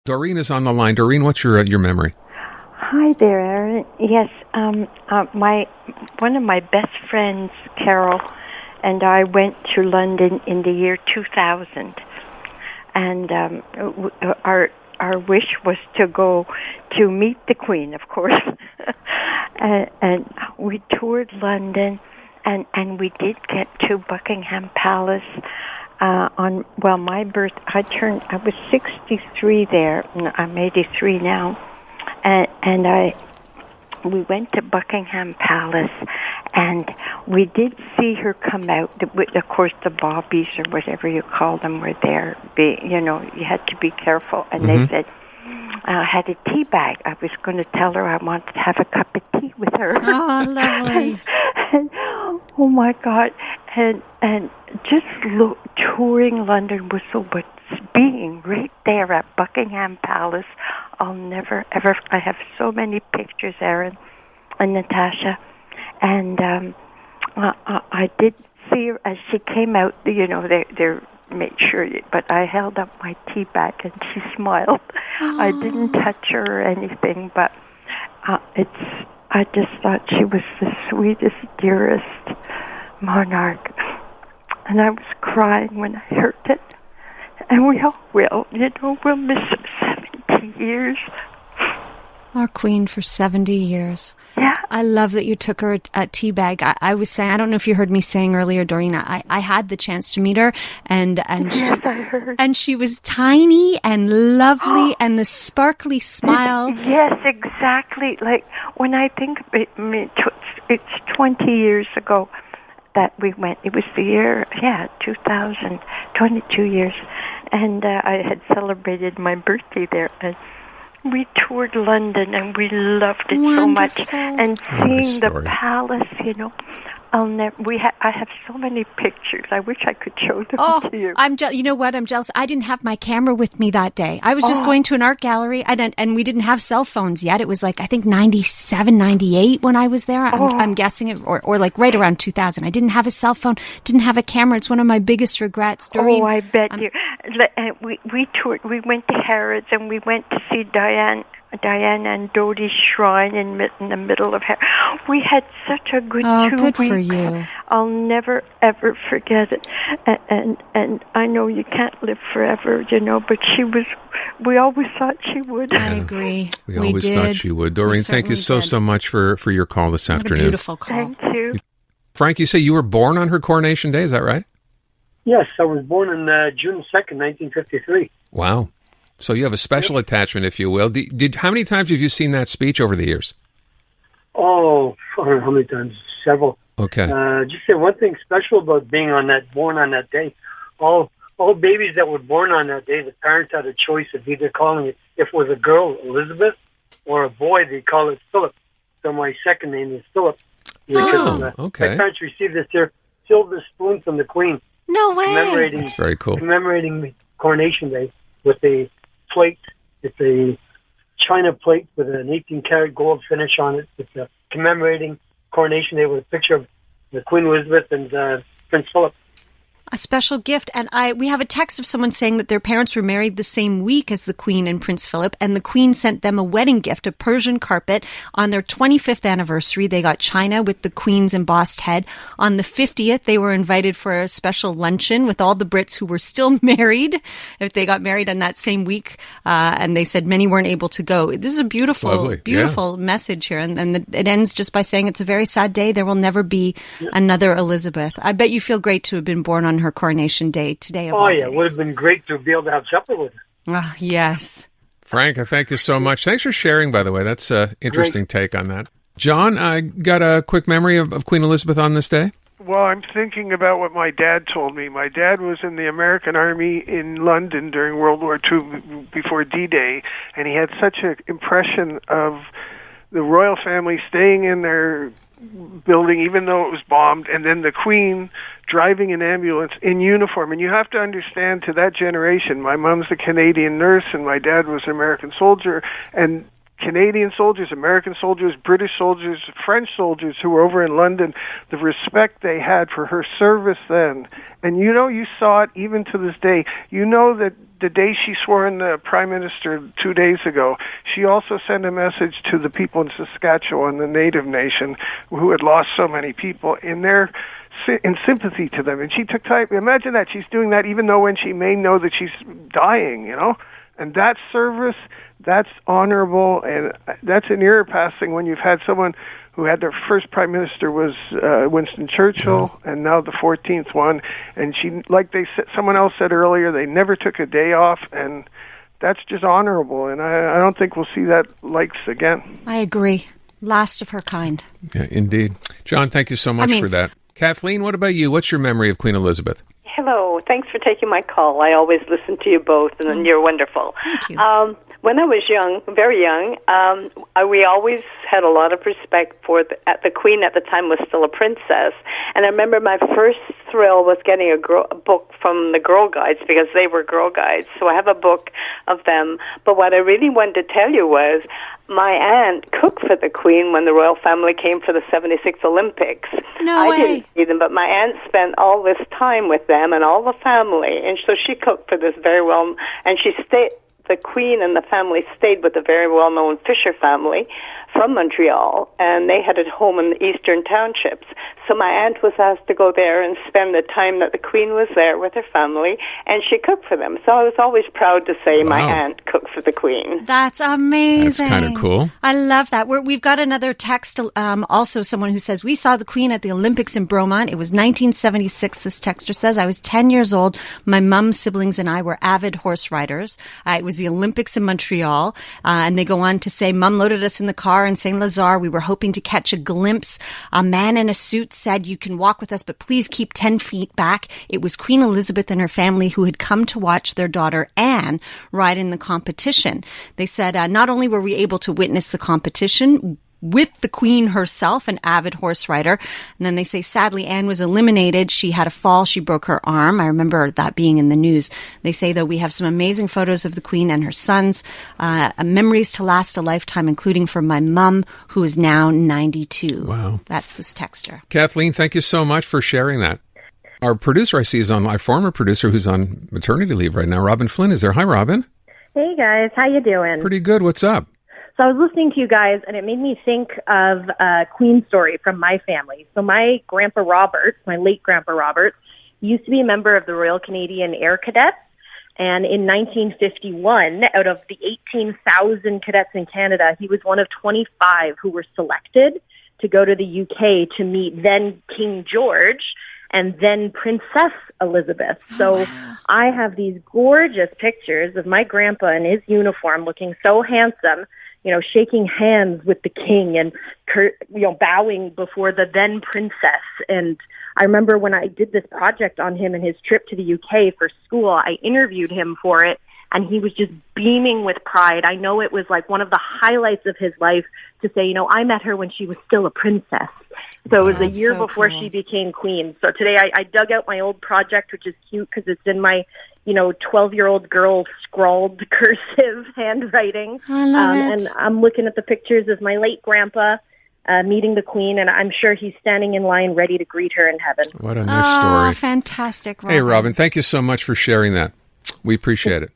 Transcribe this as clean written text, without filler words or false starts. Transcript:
Doreen is on the line. Doreen, what's your memory? Hi there, Aaron. Yes, one of my best friends, Carol, and I went to London in the year 2000, and our wish was to go to meet the Queen, of course, and we toured London, and we did get to Buckingham Palace on my birth. I was 63 there. I'm 83 now. And we went to Buckingham Palace, and we did see her come out. Of course, the bobbies or whatever you call them were there. You had to be careful. And they said, I had a tea bag. I was going to tell her I wanted to have a cup of tea with her. Oh, lovely. and, oh, my God. And just touring London was so much. Being right there at Buckingham Palace, I'll never, ever... I have so many pictures, Aaron and Natasha. And I did see her as she came out, they made sure... But I held up my tea bag and she smiled. Oh. I didn't touch her or anything, but I just thought she was the sweetest, dearest monarch. And I was crying when I heard it. And we all will, we'll miss her 70 years. Our Queen for 70 years. Yeah. I love that you took her a tea bag. I was saying, I don't know if you heard me saying earlier, Doreen, I had the chance to meet her, and yes, I heard. And she was tiny and lovely, and the sparkly smile. Yes, exactly. Like, when I think of it, it's 20 years ago that we went. It was the year, 2000, 22 years. And I had celebrated my birthday there. And we toured London, and we loved it so much. And seeing the palace, I have so many pictures. I wish I could show them to you. You know what? I'm jealous. I didn't have my camera with me that day. I was just going to an art gallery, and we didn't have cell phones yet. It was like, I think 97, 98 when I was there. I'm guessing it, or like right around 2000. I didn't have a cell phone, didn't have a camera. It's one of my biggest regrets. Doreen, I bet you. We toured. We went to Harrods, and we went to see Diana and Dodie's shrine in the middle of Harrods. We had such a good 2 good weeks. For you. I'll never, ever forget it. And I know you can't live forever, but we always thought she would. I agree. We always thought she would. Doreen, thank you so much for your call this afternoon. A beautiful call. Thank you. Frank, you say you were born on her coronation day, is that right? Yes, I was born on June 2nd, 1953. Wow. So you have a special attachment, if you will. How many times have you seen that speech over the years? Oh, I don't know how many times. Several. Okay. Just say one thing special about being born on that day. All babies that were born on that day, the parents had a choice of either calling it, if it was a girl, Elizabeth, or a boy, they call it Philip. So my second name is Philip. Because, okay. My parents received this silver spoon from the Queen. No way. That's very cool. Commemorating Coronation Day with a plate. It's a china plate with an 18-karat gold finish on it. It's commemorating Coronation Day with a picture of the Queen Elizabeth and Prince Philip. A special gift. And we have a text of someone saying that their parents were married the same week as the Queen and Prince Philip, and the Queen sent them a wedding gift, a Persian carpet. On their 25th anniversary, they got china with the Queen's embossed head. On the 50th, they were invited for a special luncheon with all the Brits who were still married, if they got married on that same week. And they said many weren't able to go. This is a beautiful message here. And it ends just by saying it's a very sad day. There will never be another Elizabeth. I bet you feel great to have been born on her coronation day today. Of all days. It would have been great to be able to have supper with her. Yes. Frank, I thank you so much. Thanks for sharing, by the way. That's an interesting take on that. John, I got a quick memory of Queen Elizabeth on this day. Well, I'm thinking about what my dad told me. My dad was in the American Army in London during World War II before D-Day, and he had such an impression of the royal family staying in their building even though it was bombed, and then the Queen driving an ambulance in uniform. And you have to understand, to that generation, my mom's a Canadian nurse and my dad was an American soldier, and Canadian soldiers, American soldiers, British soldiers, French soldiers who were over in London, the respect they had for her service then. And you saw it even to this day. You know that the day she swore in the Prime Minister 2 days ago, she also sent a message to the people in Saskatchewan, the Native Nation, who had lost so many people, in sympathy to them. And she took time. Imagine that. She's doing that even though when she may know that she's dying, you know? And that's service, that's honorable, and that's an era passing when you've had someone who had their first prime minister was Winston Churchill, and now the 14th one. And she, like someone else said earlier, they never took a day off, and that's just honorable. And I don't think we'll see that likes again. I agree. Last of her kind. Yeah, indeed. John, thank you so much for that. Kathleen, what about you? What's your memory of Queen Elizabeth? Hello. Thanks for taking my call. I always listen to you both, and you're wonderful. Thank you. When I was young, very young, we always had a lot of respect for the Queen at the time was still a princess. And I remember my first thrill was getting a book from the Girl Guides, because they were Girl Guides. So I have a book of them. But what I really wanted to tell you was my aunt cooked for the Queen when the royal family came for the 76 Olympics. No way. I didn't see them, but my aunt spent all this time with them and all the family. And so she cooked for this very well, and she stayed. The Queen and the family stayed with a very well-known Fisher family from Montreal, and they had a home in the eastern townships. So my aunt was asked to go there and spend the time that the Queen was there with her family, and she cooked for them. So I was always proud to say my aunt cooked for the Queen. That's amazing. That's kind of cool. I love that. We've got another text, also someone who says, we saw the Queen at the Olympics in Bromont. It was 1976, this texter says. I was 10 years old. My mum, siblings, and I were avid horse riders. It was the Olympics in Montreal. And they go on to say, Mum loaded us in the car in St. Lazare. We were hoping to catch a glimpse. A man in a suit said, you can walk with us, but please keep 10 feet back. It was Queen Elizabeth and her family who had come to watch their daughter Anne ride in the competition. They said, not only were we able to witness the competition with the Queen herself, an avid horse rider. And then they say, sadly, Anne was eliminated. She had a fall. She broke her arm. I remember that being in the news. They say, though, we have some amazing photos of the Queen and her sons, memories to last a lifetime, including from my mum, who is now 92. Wow. That's this texter. Kathleen, thank you so much for sharing that. Our producer I see is on, our former producer who's on maternity leave right now, Robin Flynn, is there. Hi, Robin. Hey, guys. How you doing? Pretty good. What's up? So I was listening to you guys, and it made me think of a Queen story from my family. So my grandpa Robert, my late grandpa Robert, used to be a member of the Royal Canadian Air Cadets. And in 1951, out of the 18,000 cadets in Canada, he was one of 25 who were selected to go to the UK to meet then King George and then Princess Elizabeth. So I have these gorgeous pictures of my grandpa in his uniform looking so handsome, you know, shaking hands with the king and, you know, bowing before the then princess. And I remember when I did this project on him and his trip to the UK for school, I interviewed him for it, and he was just beaming with pride. I know it was like one of the highlights of his life to say, you know, I met her when she was still a princess. So it was a year before she became queen. So today I dug out my old project, which is cute because it's in my, you know, 12-year-old girl scrawled cursive handwriting. I love it. And I'm looking at the pictures of my late grandpa meeting the Queen, and I'm sure he's standing in line ready to greet her in heaven. What a nice story. Oh, fantastic, Robin. Hey, Robin, thank you so much for sharing that. We appreciate it.